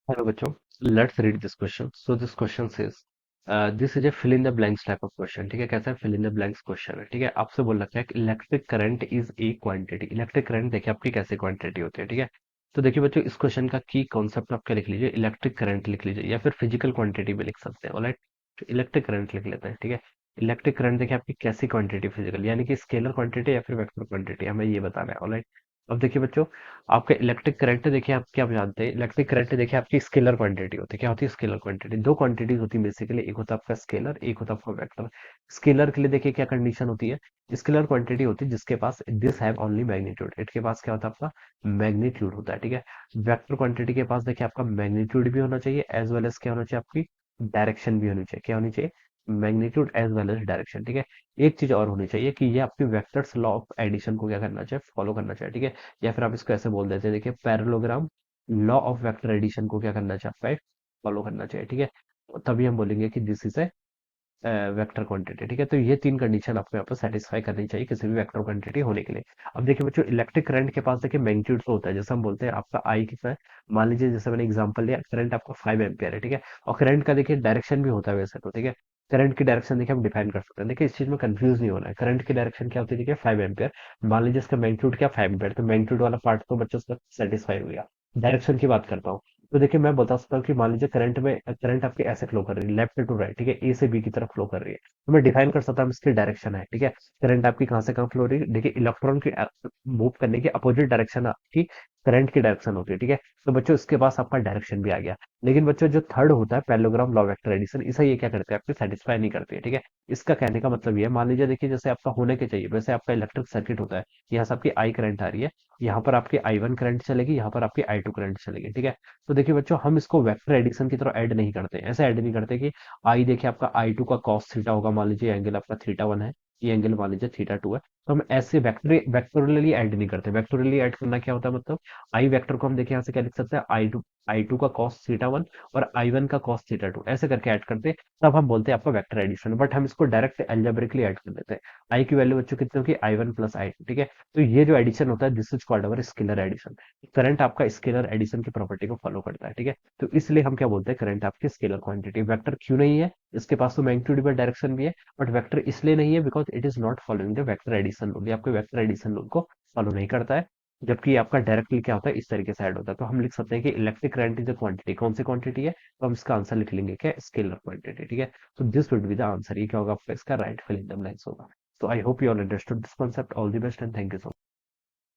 Hello, बच्चों. Let's read this question. So this question says, this is a fill in the blanks type of question. ठीक है, कैसा है? fill in the blanks question है. ठीक है, आपसे बोल रखा है कि electric current is a quantity. Electric current देखिए आपकी कैसे क्वांटिटी होती है. ठीक है, तो देखिए बच्चों, इस क्वेश्चन का की कॉन्सेप्ट आप क्या लिख लीजिए, इलेक्ट्रिक करंट लिख लीजिए या फिर फिजिकल क्वांटिटी भी लिख सकते हैं. ऑलराइट, इलेक्ट्रिक करंट लिख लेते हैं. ठीक है, इलेक्ट्रिक करंट देखिए आपकी कैसी क्वांटिटी, फिजिकल यानी कि स्केलर क्वांटिटी या फिर वेक्टर क्वांटिटी, हमें ये बताना है. ऑलराइट, अब देखिए बच्चों, आपका इलेक्ट्रिक करंट देखिए आप क्या जानते हैं, इलेक्ट्रिक करंट देखिए आपकी स्केलर क्वांटिटी होती है. क्या होती है? Scalar quantity. दो क्वांटिटीज होती है बेसिकली, एक होता है आपका स्केलर, एक होता है आपका वेक्टर. स्केलर के लिए देखिए क्या कंडीशन होती है, स्केलर क्वांटिटी होती है जिसके पास दिस हैव ओनली मैग्नीट्यूड, इसके पास क्या होता है आपका मैग्नीट्यूड होता है. ठीक है, वेक्टर क्वांटिटी के पास देखिए आपका मैग्नीट्यूड भी होना चाहिए एज वेल एज क्या होना चाहिए, आपकी डायरेक्शन भी होनी चाहिए. क्या होनी चाहिए? Magnitude as well as direction. ठीक है, एक चीज और होनी चाहिए कि ये आपकी वेक्टर्स लॉ ऑफ एडिशन को क्या करना चाहिए, फॉलो करना चाहिए. ठीक है, या फिर आप इसको ऐसे बोल देते हैं, देखिए parallelogram law of vector addition को क्या करना चाहिए, आपका फॉलो करना चाहिए. ठीक है, तो तभी हम बोलेंगे कि this is a vector quantity. ठीक है, तो ये तीन कंडीशन आपको यहाँ पर सेटिस्फाई करनी चाहिए किसी भी वेक्टर क्वांटिटी होने के लिए. अब देखिए बच्चों, इलेक्ट्रिक करंट के पास देखिए मैग्नीट्यूड तो होता है, जैसे हम बोलते हैं आपका आई कितना है. मान लीजिए जैसे मैंने एग्जांपल लिया, करंट आपका 5 एम्पियर है. ठीक है, और करंट का देखिए डायरेक्शन भी होता है वैसे तो. ठीक है, करंट की डायरेक्शन देखिए हम डिफाइन कर सकते हैं. देखिए इस चीज में कंफ्यूज नहीं होना है. करंट की डायरेक्शन क्या होती है? देखिए 5 एम्पियर. मान लीजिए इसका मैग्नीट्यूड क्या, 5 एम्पियर, तो मैग्नीट्यूड वाला पार्ट तो बच्चों से सेटिस्फाई हो गया. डायरेक्शन की बात करता हूँ, तो देखिए मैं बता सकता हूँ कि मान लीजिए करंट आपके ऐसे फ्लो कर रही है, लेफ्ट टू राइट. ठीक है, ए से बी की तरफ फ्लो कर रही है, तो मैं डिफाइन कर सकता हूँ इसकी डायरेक्शन है. ठीक है, करंट आपकी कहाँ से कहाँ फ्लो हो रही है. देखिए इलेक्ट्रॉन की मूव करने की अपोजिट डायरेक्शन आपकी करंट की डायरेक्शन होती है. ठीक है, तो बच्चों इसके पास आपका डायरेक्शन भी आ गया. लेकिन बच्चों जो थर्ड होता है पैरेललोग्राम लॉ वेक्टर एडिशन, इसे ये क्या करते हैं, आपकी सेटिस्फाई नहीं करती है. ठीक है, इसका कहने का मतलब ये है, मान लीजिए देखिए जैसे आपका होने के चाहिए वैसे आपका इलेक्ट्रिक सर्किट होता है. यहाँ से आपकी आई करंट आ रही है, यहाँ पर आपकी I1 करंट चलेगी, यहाँ पर आपकी I2 करंट चलेगी. ठीक है, तो देखिए बच्चों, हम इसको वेक्टर एडिशन की तरह ऐड नहीं करते, ऐसे ऐड नहीं करते कि आई देखिए आपका I2 का कॉस थीटा होगा, मान लीजिए एंगल आपका थीटा 1 है, ये एंगल मान लीजिए थीटा 2 है. तो हम ऐसे वेक्टोरियली ऐड नहीं करते. वेक्टोरियली ऐड करना क्या होता है, मतलब आई वेक्टर को हम देखिए यहाँ से क्या लिख सकते हैं, आई टू का कॉस थीटा 1 और I1 का कॉस थीटा 2 ऐसे करके ऐड करते हैं, तब हम बोलते हैं आपका वेक्टर एडिशन. बट हम इसको डायरेक्ट एल्जेब्रिकली ऐड कर देते हैं. आई की वैल्यू बच्चों कितनी होगी, I1 प्लस I2. ठीक है, तो ये जो एडिशन होता है this is called our scalar addition. Current आपका स्केलर एडिशन की प्रॉपर्टी को फॉलो करता है. ठीक है, तो इसलिए हम क्या बोलते हैं, करंट आपकी स्केलर क्वांटिटी. वेक्टर क्यों नहीं है, इसके पास तो मैग्नीट्यूड भी डायरेक्शन भी है, बट वेक्टर इसलिए नहीं है because it is not following the vector addition rule. ये आपके वेक्टर एडिशन रूल को फॉलो नहीं करता है, जबकि आपका डायरेक्टली क्या होता है, इस तरीके से ऐड होता है. तो हम लिख सकते हैं कि electric current is a quantity. कौन सी क्वांटिटी है? तो हम इसका आंसर लिख लेंगे क्या, स्केलर क्वांटिटी. ठीक है, तो this would be the answer. ये क्या होगा आपका, इसका right fill in the blanks होगा. So I hope you all understood this concept. All the best and thank you so much.